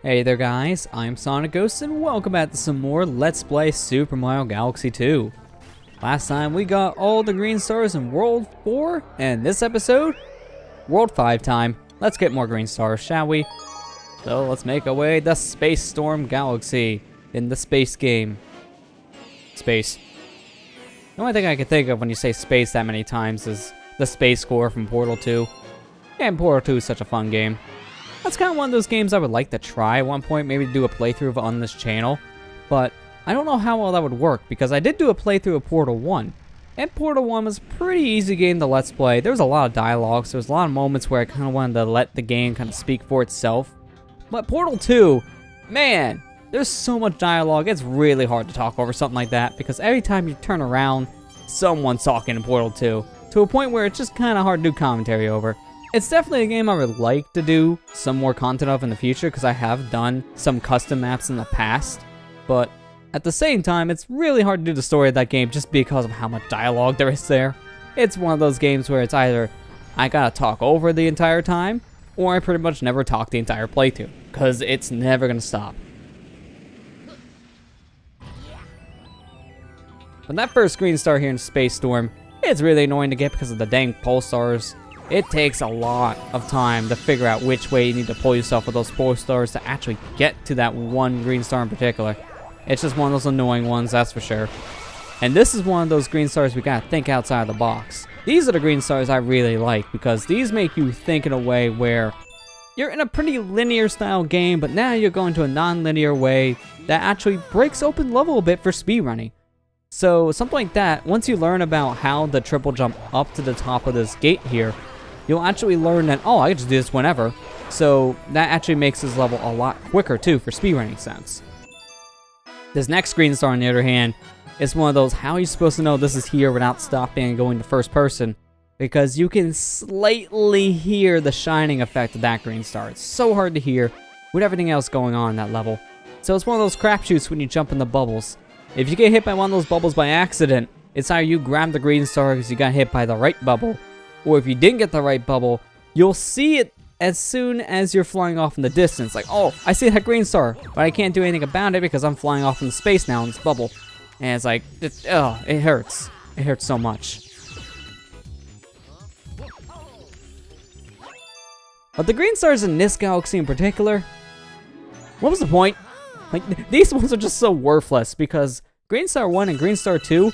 Hey there guys, I'm SonicGhost and welcome back to some more Let's Play Super Mario Galaxy 2. Last time we got all the green stars in World 4, and this episode, World 5 time. Let's get more green stars, shall we? So let's make our way to Space Storm Galaxy in the space game. Space. The only thing I can think of when you say space that many times is the space core from Portal 2. And Portal 2 is such a fun game. That's kind of one of those games I would like to try at one point, maybe do a playthrough of on this channel, but I don't know how well that would work because I did do a playthrough of Portal 1, and Portal 1 was a pretty easy game to Let's Play. There was a lot of dialogue, so there was a lot of moments where I kind of wanted to let the game kind of speak for itself. But Portal 2, man, there's so much dialogue, it's really hard to talk over something like that because every time you turn around, someone's talking in Portal 2, to a point where it's just kind of hard to do commentary over. It's definitely a game I would like to do some more content of in the future because I have done some custom maps in the past, but at the same time, it's really hard to do the story of that game just because of how much dialogue there is there. It's one of those games where it's either I gotta talk over the entire time, or I pretty much never talk the entire playthrough, because it's never gonna stop. But that first green star here in Space Storm, it's really annoying to get because of the dang pulsars. It takes a lot of time to figure out which way you need to pull yourself with those pulsars to actually get to that one green star in particular. It's just one of those annoying ones, that's for sure. And this is one of those green stars we gotta think outside the box. These are the green stars I really like because these make you think in a way where you're in a pretty linear style game, but now you're going to a non-linear way that actually breaks open level a bit for speedrunning. So something like that, once you learn about how the triple jump up to the top of this gate here, you'll actually learn that, oh, I can just do this whenever. So that actually makes this level a lot quicker too for speedrunning sense. This next green star on the other hand is one of those, how are you supposed to know this is here without stopping and going to first person? Because you can slightly hear the shining effect of that green star. It's so hard to hear with everything else going on in that level. So it's one of those crapshoots when you jump in the bubbles. If you get hit by one of those bubbles by accident, it's either you grab the green star because you got hit by the right bubble, or if you didn't get the right bubble, you'll see it as soon as you're flying off in the distance. Like, oh, I see that green star, but I can't do anything about it because I'm flying off in space now in this bubble. And it's like, it hurts. It hurts so much. But the green stars in this galaxy in particular, what was the point? Like, these ones are just so worthless because Green Star 1 and Green Star 2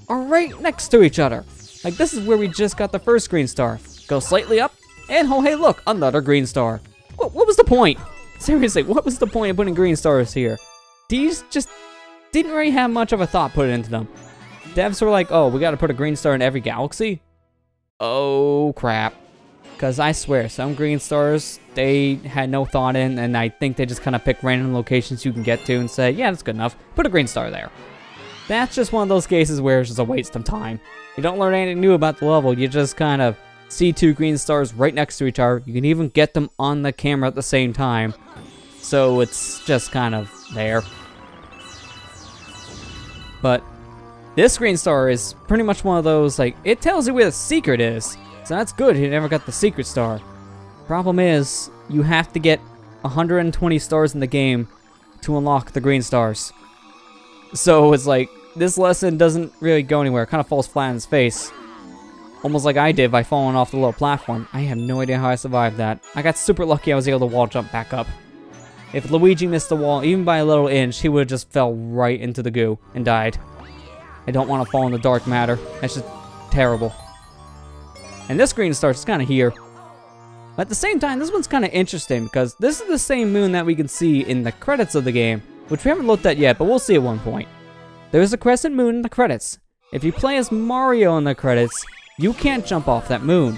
are right next to each other. Like, this is where we just got the first green star. Go slightly up, and oh hey look, another green star. What was the point? Seriously, what was the point of putting green stars here? These just didn't really have much of a thought put into them. Devs were like, oh, we gotta put a green star in every galaxy? Oh crap. Because I swear, some green stars, they had no thought in, and I think they just kind of pick random locations you can get to and say, yeah, that's good enough, put a green star there. That's just one of those cases where it's just a waste of time. You don't learn anything new about the level, you just kind of see two green stars right next to each other. You can even get them on the camera at the same time. So it's just kind of there. But this green star is pretty much one of those, like, it tells you where the secret is. So that's good, you never got the secret star. Problem is, you have to get 120 stars in the game to unlock the green stars. So it's like, this lesson doesn't really go anywhere. It kind of falls flat on its face. Almost like I did by falling off the little platform. I have no idea how I survived that. I got super lucky I was able to wall jump back up. If Luigi missed the wall, even by a little inch, he would have just fell right into the goo and died. I don't want to fall in the dark matter. That's just terrible. And this green star is kind of here. But at the same time, this one's kind of interesting because this is the same moon that we can see in the credits of the game, which we haven't looked at yet, but we'll see at one point. There's a crescent moon in the credits. If you play as Mario in the credits, you can't jump off that moon.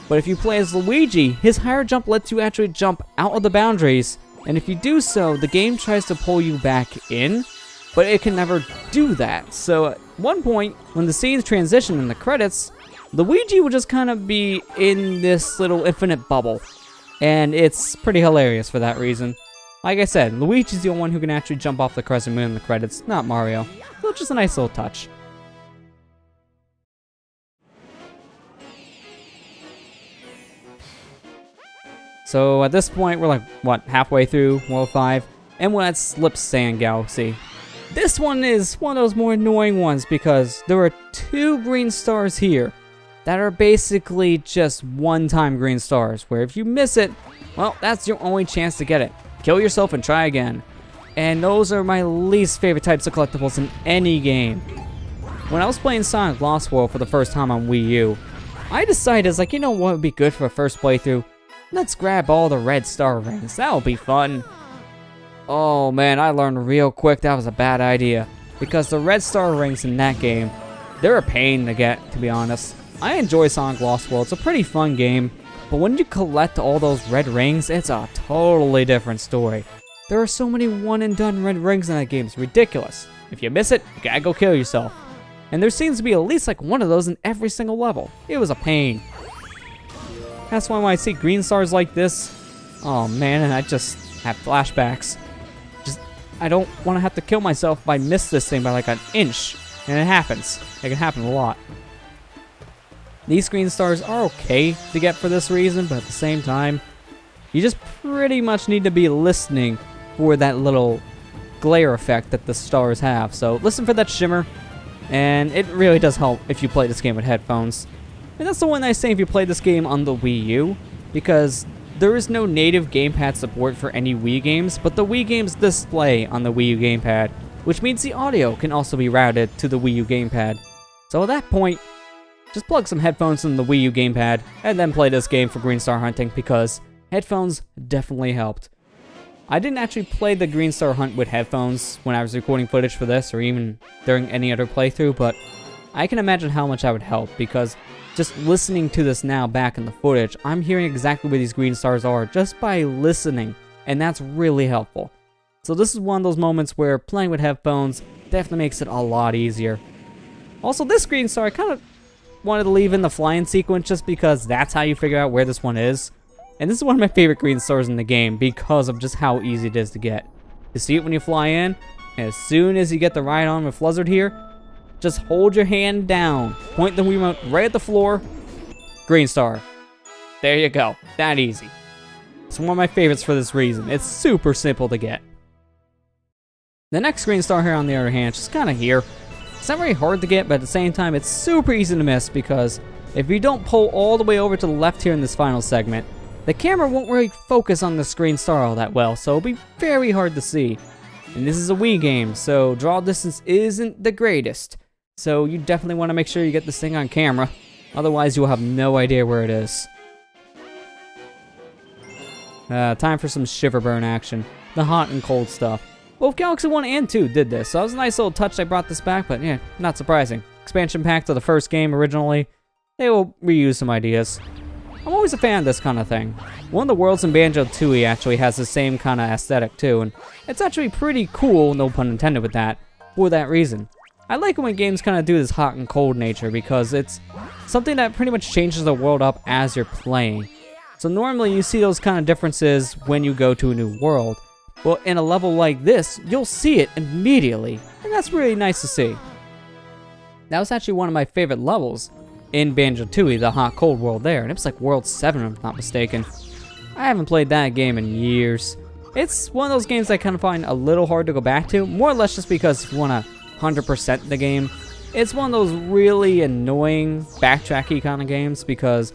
But if you play as Luigi, his higher jump lets you actually jump out of the boundaries, and if you do so, the game tries to pull you back in, but it can never do that. So at one point, when the scenes transition in the credits, Luigi will just kind of be in this little infinite bubble, and it's pretty hilarious for that reason. Like I said, Luigi's the only one who can actually jump off the crescent moon in the credits, not Mario. So it's just a nice little touch. So at this point, we're like, what, halfway through World 5, and we're at Slip Sand Galaxy. This one is one of those more annoying ones because there are 2 green stars here that are basically just one-time green stars, where if you miss it, well, that's your only chance to get it. Kill yourself and try again. And those are my least favorite types of collectibles in any game. When I was playing Sonic Lost World for the first time on Wii U, I decided, like, you know what would be good for a first playthrough? Let's grab all the red star rings. That'll be fun. Oh man, I learned real quick that was a bad idea. Because the red star rings in that game, they're a pain to get, to be honest. I enjoy Sonic Lost World. It's a pretty fun game. But when you collect all those red rings, it's a totally different story. There are so many one-and-done red rings in that game. It's ridiculous. If you miss it, you gotta go kill yourself. And there seems to be at least like one of those in every single level. It was a pain. That's why when I see green stars like this, oh man, and I just have flashbacks. I don't want to have to kill myself if I miss this thing by like an inch. And it happens. It can happen a lot. These green stars are okay to get for this reason, but at the same time, you just pretty much need to be listening for that little glare effect that the stars have. So listen for that shimmer, and it really does help if you play this game with headphones. And that's the one nice thing if you play this game on the Wii U, because there is no native gamepad support for any Wii games, but the Wii games display on the Wii U gamepad, which means the audio can also be routed to the Wii U gamepad. So at that point, just plug some headphones in the Wii U gamepad, and then play this game for green star hunting, because headphones definitely helped. I didn't actually play the green star hunt with headphones when I was recording footage for this, or even during any other playthrough, but I can imagine how much that would help, because just listening to this now back in the footage, I'm hearing exactly where these green stars are just by listening, and that's really helpful. So this is one of those moments where playing with headphones definitely makes it a lot easier. Also, this green star, I kind of wanted to leave in the flying sequence just because that's how you figure out where this one is. And this is one of my favorite green stars in the game because of just how easy it is to get. You see it when you fly in, and as soon as you get the right on with Fluzzard here, just hold your hand down, point the Wiimote right at the floor, green star. There you go, that easy. It's one of my favorites for this reason. It's super simple to get. The next green star here, on the other hand, is just kind of here. It's not very hard to get, but at the same time, it's super easy to miss because if you don't pull all the way over to the left here in this final segment, the camera won't really focus on this green star all that well, so it'll be very hard to see. And this is a Wii game, so draw distance isn't the greatest. So you definitely want to make sure you get this thing on camera, otherwise you'll have no idea where it is. Time for some shiver burn action, the hot and cold stuff. Both Galaxy 1 and 2 did this, so that was a nice little touch they brought this back, but yeah, not surprising. Expansion pack to the first game originally, they will reuse some ideas. I'm always a fan of this kind of thing. One of the worlds in Banjo-Tooie actually has the same kind of aesthetic too, and it's actually pretty cool, no pun intended with that, for that reason. I like it when games kind of do this hot and cold nature because it's something that pretty much changes the world up as you're playing. So normally you see those kind of differences when you go to a new world. Well, in a level like this, you'll see it immediately, and that's really nice to see. That was actually one of my favorite levels in Banjo-Tooie, the hot-cold world there, and it was like World 7 if I'm not mistaken. I haven't played that game in years. It's one of those games I kind of find a little hard to go back to, more or less just because if you want to 100% the game, it's one of those really annoying backtracky kind of games because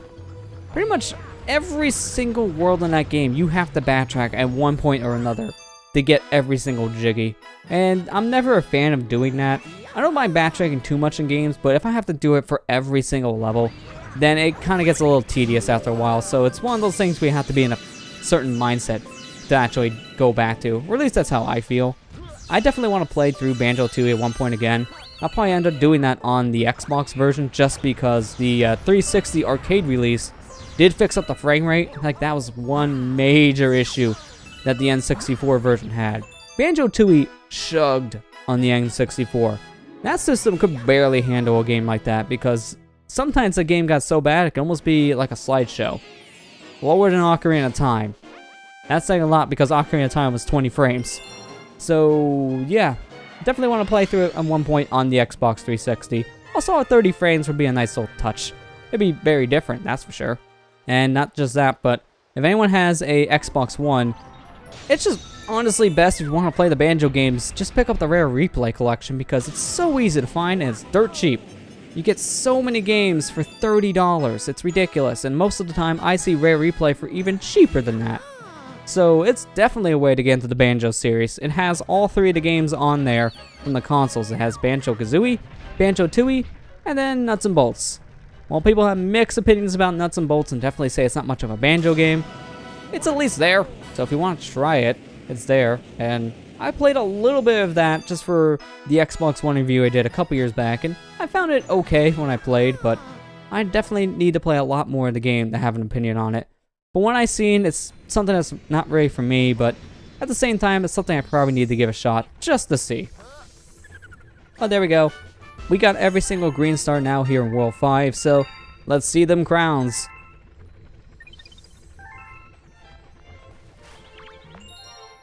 pretty much every single world in that game, you have to backtrack at one point or another to get every single jiggy. And I'm never a fan of doing that. I don't mind backtracking too much in games, but if I have to do it for every single level, then it kind of gets a little tedious after a while. So it's one of those things we have to be in a certain mindset to actually go back to. Or at least that's how I feel. I definitely want to play through Banjo-Tooie at one point again. I'll probably end up doing that on the Xbox version just because the 360 arcade release did fix up the frame rate. Like, that was one major issue that the N64 version had. Banjo-Tooie chugged on the N64. That system could barely handle a game like that because sometimes the game got so bad it can almost be like a slideshow. Lower than Ocarina of Time. That's saying a lot because Ocarina of Time was 20 frames. So yeah, definitely want to play through it at one point on the Xbox 360. Also at 30 frames would be a nice little touch. It'd be very different, that's for sure. And not just that, but If anyone has a Xbox One, it's just honestly best if you want to play the Banjo games, just pick up the Rare Replay collection because it's so easy to find and it's dirt cheap. You get so many games for $30. It's ridiculous, and most of the time I see Rare Replay for even cheaper than that. So it's definitely a way to get into the Banjo series. It has all 3 of the games on there from the consoles. It has Banjo-Kazooie, Banjo-Tooie, and then Nuts and Bolts. While people have mixed opinions about Nuts and Bolts and definitely say it's not much of a Banjo game, it's at least there. So if you want to try it, it's there. And I played a little bit of that just for the Xbox One review I did a couple years back, and I found it okay when I played, but I definitely need to play a lot more of the game to have an opinion on it. But when I seen, it's something that's not really for me, but at the same time, it's something I probably need to give a shot just to see. Oh, there we go. We got every single green star now here in World 5, so let's see them crowns.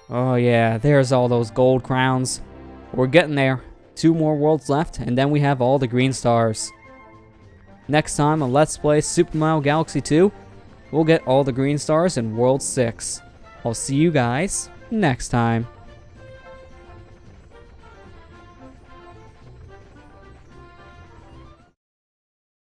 Oh yeah, there's all those gold crowns. We're getting there. 2 more worlds left, and then we have all the green stars. Next time on Let's Play Super Mario Galaxy 2, we'll get all the green stars in World 6. I'll see you guys next time.